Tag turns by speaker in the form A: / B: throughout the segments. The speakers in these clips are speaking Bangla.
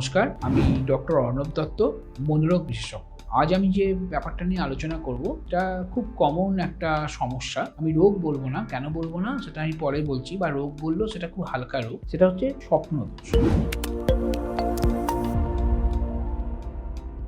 A: নমস্কার, আমি ডক্টর অর্ণব দত্ত, মনোরোগ বিশেষজ্ঞ। আজ আমি যে ব্যাপারটা নিয়ে আলোচনা করব, এটা খুব কমন একটা সমস্যা। আমি রোগ বলবো না, কেন বলবো না সেটা আমি পরে বলছি, বা রোগ বললেও সেটা খুব হালকা রোগ। সেটা হচ্ছে স্বপ্নদোষ।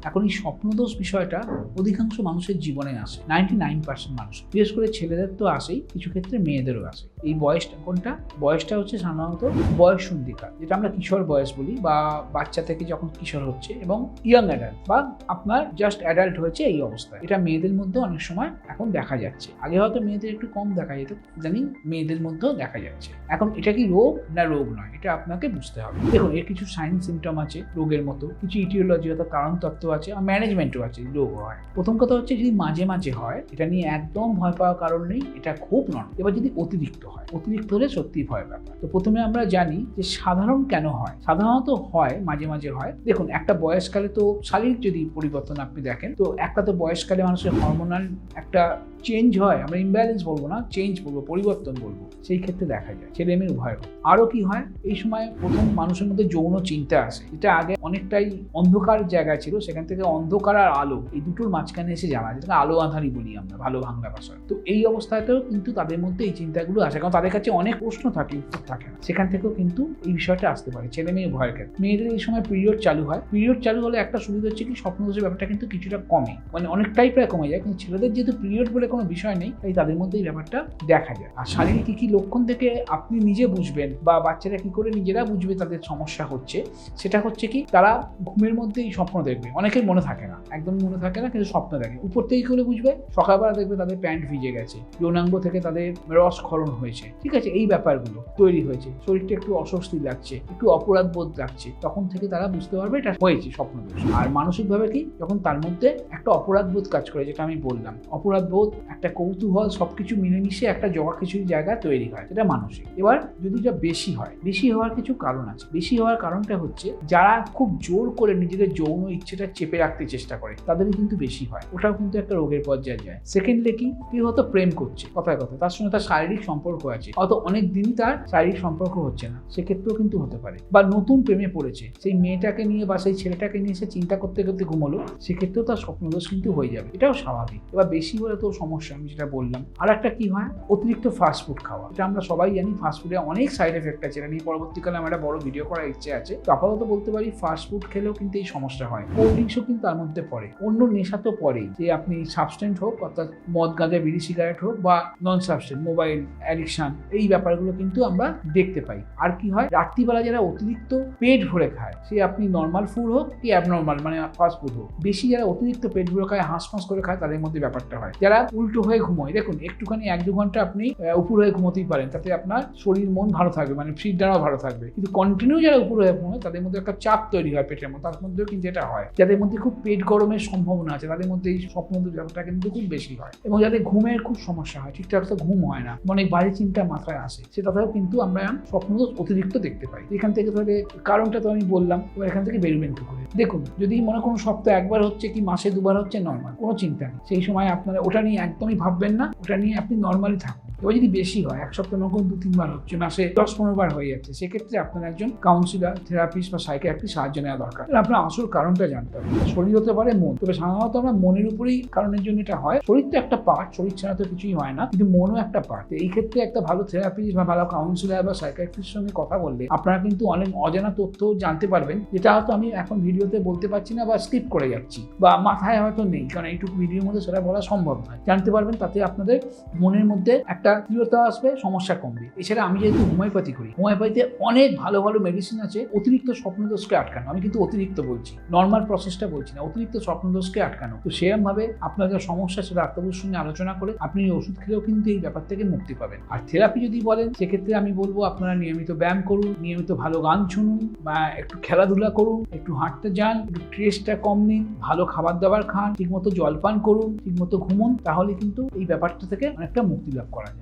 A: এখন এই স্বপ্নদোষ বিষয়টা অধিকাংশ মানুষের জীবনে আসে, 99% মানুষ। বিশেষ করে ছেলেদের তো আসেই, কিছু ক্ষেত্রে মেয়েদেরও আসে। এই বয়সটা কোনটা? বয়সটা হচ্ছে সাধারণত বয়ঃসন্ধিকাল, যেটা আমরা কিশোর বয়স বলি, বা বাচ্চা থেকে যখন কিশোর হচ্ছে এবং ইয়াং অ্যাডাল্ট, বা আপনার জাস্ট অ্যাডাল্ট হয়েছে এই অবস্থায়। এটা মেয়েদের মধ্যে অনেক সময় এখন দেখা যাচ্ছে। আগে হয়তো মেয়েদের একটু কম দেখা যেত, ইদানিং মেয়েদের মধ্যেও দেখা যাচ্ছে। এখন এটা কি রোগ না রোগ নয়, এটা আপনাকে বুঝতে হবে। দেখুন, এর কিছু সাইন সিমটম আছে রোগের মতো, কিছু ইটিওলজি অর্থাৎ কারণ তত্ত্ব আছে, আর ম্যানেজমেন্টও আছে রোগ হয়। প্রথম কথা হচ্ছে, যদি মাঝে মাঝে হয়, এটা নিয়ে একদম ভয় পাওয়ার কারণ নেই, এটা খুব নর্মাল। এবার যদি অতিরিক্ত হয়, অতিরিক্ত হলে সত্যি ভয় ব্যাপার। তো প্রথমে আমরা জানি যে সাধারণ কেন হয়। সাধারণত হয়, মাঝে মাঝে হয়। দেখুন, একটা বয়সকালে তো শারীরিক যদি পরিবর্তন আপনি দেখেন, তো একটা তো বয়সকালে মানুষের হরমোনাল একটা চেঞ্জ হয়, আমরা ইমব্যালেন্স বলবো না, চেঞ্জ বলবো, পরিবর্তন বলবো, সেই ক্ষেত্রে দেখা যায়। ছেলে মেয়ে উভয়। আরও কি হয়, এই সময় প্রথম মানুষের মধ্যে যৌন চিন্তা আসে, যেটা আগে অনেকটাই অন্ধকার জায়গায় ছিল, সেখান থেকে অন্ধকার আর আলো এই দুটোর মাঝখানে এসে জানা, যেটাকে আলো আঁধারি বলি আমরা ভালো বাংলা ভাষায়। তো এই অবস্থাতেও কিন্তু তাদের মধ্যে এই চিন্তাগুলো আসে, কারণ তাদের কাছে অনেক প্রশ্ন থাকে, উত্তর থাকে না। সেখান থেকেও কিন্তু এই বিষয়টা আসতে পারে, ছেলে মেয়ে উভয়ের ক্ষেত্রে। মেয়েদের এই সময় পিরিয়ড চালু হয়। পিরিয়ড চালু হলে একটা সুবিধা হচ্ছে কি, স্বপ্নদোষের ব্যাপারটা কিন্তু কিছুটা কমে, মানে অনেকটাই প্রায় কমে যায়। কিন্তু ছেলেদের যেহেতু পিরিয়ড বলে কোনো বিষয় নেই, তাই তাদের মধ্যে এই ব্যাপারটা দেখা যায়। আর শারীরিক কি কি লক্ষণ থেকে আপনি নিজে বুঝবেন, বা বাচ্চারা কি করে নিজেরা বুঝবে তাদের সমস্যা হচ্ছে, সেটা হচ্ছে কি, তারা ঘুমের মধ্যে এই স্বপ্ন দেখবে। অনেকের মনে থাকে না, একদম মনে থাকে না, কিন্তু স্বপ্ন দেখে। উপর থেকে কি করে বুঝবে? সকালবেলা দেখবে তাদের প্যান্ট ভিজে গেছে, যৌনাঙ্গ থেকে তাদের রসক্ষরণ হয়েছে, ঠিক আছে, এই ব্যাপারগুলো তৈরি হয়েছে, শরীরটা একটু অস্বস্তি লাগছে, একটু অপরাধ বোধ লাগছে, তখন থেকে তারা বুঝতে পারবে এটা হয়েছে স্বপ্নদোষ। আর মানসিকভাবে কি, যখন তার মধ্যে একটা অপরাধ বোধ কাজ করে, যেটা আমি বললাম, অপরাধ বোধ, একটা কৌতূহল, সবকিছু মিলেমিশে একটা জগা খিচুড়ি জায়গা তৈরি হয়, এটা মানসিক। এবার যদি এটা বেশি হয়, বেশি হওয়ার কিছু কারণ আছে। বেশি হওয়ার কারণটা হচ্ছে, যারা খুব জোর করে নিজেদের যৌন ইচ্ছেটা চেপে রাখতে চেষ্টা করে, তাদেরই কিন্তু বেশি হয়। ওটাও কিন্তু একটা রোগের পর্যায়ে যায়। সেকেন্ডলি কি হয়তো প্রেম করছে, কথায় কথা তার সঙ্গে তার শারীরিক সম্পর্ক আছে, হয়তো অনেক দিনই তার শারীরিক সম্পর্ক হচ্ছে না, সেক্ষেত্রেও কিন্তু হতে পারে। বা নতুন প্রেমে পড়েছে, সেই মেয়েটাকে নিয়ে বা সেই ছেলেটাকে নিয়ে সে চিন্তা করতে করতে ঘুমোলো, সেক্ষেত্রেও তার স্বপ্নদোষ কিন্তু হয়ে যাবে, এটাও স্বাভাবিক। এবার বেশি হলে তো সমস্যা, আমি যেটা বললাম। আর একটা কি হয়, অতিরিক্ত ফাস্টফুড খাওয়া। এটা আমরা সবাই জানি, ফাস্টফুডে অনেক সাইড এফেক্ট আছে, এটা নিয়ে পরবর্তীকালে আমার একটা বড় ভিডিও করার ইচ্ছে আছে। তো আপাতত বলতে পারি, ফাস্টফুড খেলেও কিন্তু এই সমস্যা হয়। কোল্ড ড্রিঙ্কসও কিন্তু তার মধ্যে পড়ে, অন্য নেশা তো পড়েই, যে আপনি সাবস্টেন্ট হোক, অর্থাৎ মদ, গাঁজা, বিড়ি, সিগারেট হোক, বা নন সাবস্টেন্ট, মোবাইল অ্যাডিকশন, এই ব্যাপারগুলো কিন্তু আমরা দেখতে পাই। আর কি হয়, রাত্রিবেলা যারা অতিরিক্ত পেট ভরে খায়, সে আপনি নর্মাল ফুড হোক কি অ্যাবনর্মাল মানে ফাস্ট ফুড হোক, বেশি যারা অতিরিক্ত পেট ভরে খায়, হাঁসফাঁস করে খায়, তাদের মধ্যে ব্যাপারটা হয়। যারা উল্টো হয়ে ঘুমোয়, দেখুন একটুখানি 1-2 ঘন্টা আপনি উপর হয়ে ঘুমোতেই পারেন, তাতে আপনার শরীর মন ভালো থাকবে, মানে ফ্রিজ দ্বারাও ভালো থাকবে। কিন্তু কন্টিনিউ যারা উপর হয়ে ঘুমোয়, তাদের মধ্যে একটা চাপ তৈরি হয় পেটের মধ্যে, তার মধ্যেও কিন্তু এটা হয়। যাদের মধ্যে খুব পেট গরমের সম্ভাবনা আছে, তাদের মধ্যে এই স্বপ্নদোষ ব্যাপারটা কিন্তু খুব বেশি হয়। এবং যাদের ঘুমের খুব সমস্যা হয়, ঠিকঠাক তো ঘুম হয় না, অনেক বাড়ি চিন্তা মাথায় আসে, সেটাতেও কিন্তু আমরা স্বপ্নদোষ অতিরিক্ত দেখতে পাই। এখান থেকে ধরে কারণটা তো আমি বললাম, এবার এখান থেকে বেরোবেন কি করে? দেখুন, যদি মনে করুন সপ্তাহে একবার হচ্ছে কি মাসে 2বার হচ্ছে, নর্মাল, কোনো চিন্তা নেই। সেই সময় আপনারা ওটা নিয়ে একদমই ভাববেন না, ওটা নিয়ে আপনি নর্মালি থাকুন। এবার যদি বেশি হয়, এক সপ্তাহ মনে করুন 2-3বার হচ্ছে, মাসে 10-15 বার হয়ে যাচ্ছে, সেক্ষেত্রে আপনার একজন কাউন্সিলর, থেরাপিস্ট বা সাইকিয়াট্রিস্ট সাহায্য নেওয়া দরকার। আপনার আসল কারণটা জানতে হবে। শরীর হতে পারে মন, তবে সাধারণত আমরা মনের উপরেই কারণের জন্য এটা হয়। শরীর তো একটা পার্ট, শরীর ছাড়া তো কিছুই হয় না, কিন্তু মনও একটা পার্ট। এই ক্ষেত্রে একটা ভালো থেরাপিস্ট বা ভালো কাউন্সিলর বা সাইকিয়াট্রিস্টের সঙ্গে কথা বললে আপনারা কিন্তু অনেক অজানা তথ্য জানতে পারবেন, যেটা হয়তো আমি এখন ভিডিওতে বলতে পারছি না, বা স্কিপ করে যাচ্ছি, বা মাথায় হয়তো নেই, কারণ এইটুকু ভিডিওর মধ্যে সেটা বলা সম্ভব নয়। জানতে পারবেন, তাতে আপনাদের মনের মধ্যে একটা দৃঢ়তা আসবে, সমস্যা কমবে। এছাড়া আমি যেহেতু হোমিওপ্যাথি করি, হোমিওপ্যাথিতে অনেক ভালো ভালো মেডিসিন আছে অতিরিক্ত স্বপ্নদোষকে আটকানো। আমি কিন্তু অতিরিক্ত বলছি, নর্মাল প্রসেসটা বলছি না, অতিরিক্ত স্বপ্নদোষকে আটকানো। তো সেরকম ভাবে আপনার যা সমস্যা, সেটা ডাক্তারবাবুর সঙ্গে আলোচনা করে আপনি ওষুধ খেলেও কিন্তু এই ব্যাপার থেকে মুক্তি পাবেন। আর থেরাপি যদি বলেন, সেক্ষেত্রে আমি বলবো আপনারা নিয়মিত ব্যায়াম করুন, নিয়মিত ভালো গান শুনুন, বা একটু খেলাধুলা করুন, একটু হাঁটতে যান, একটু স্ট্রেসটা কম নিন, ভালো খাবার দাবার খান, ঠিকমতো জল পান করুন, ঠিকমতো ঘুমুন, তাহলে কিন্তু এই ব্যাপারটা থেকে অনেকটা মুক্তি লাভ করা যায়।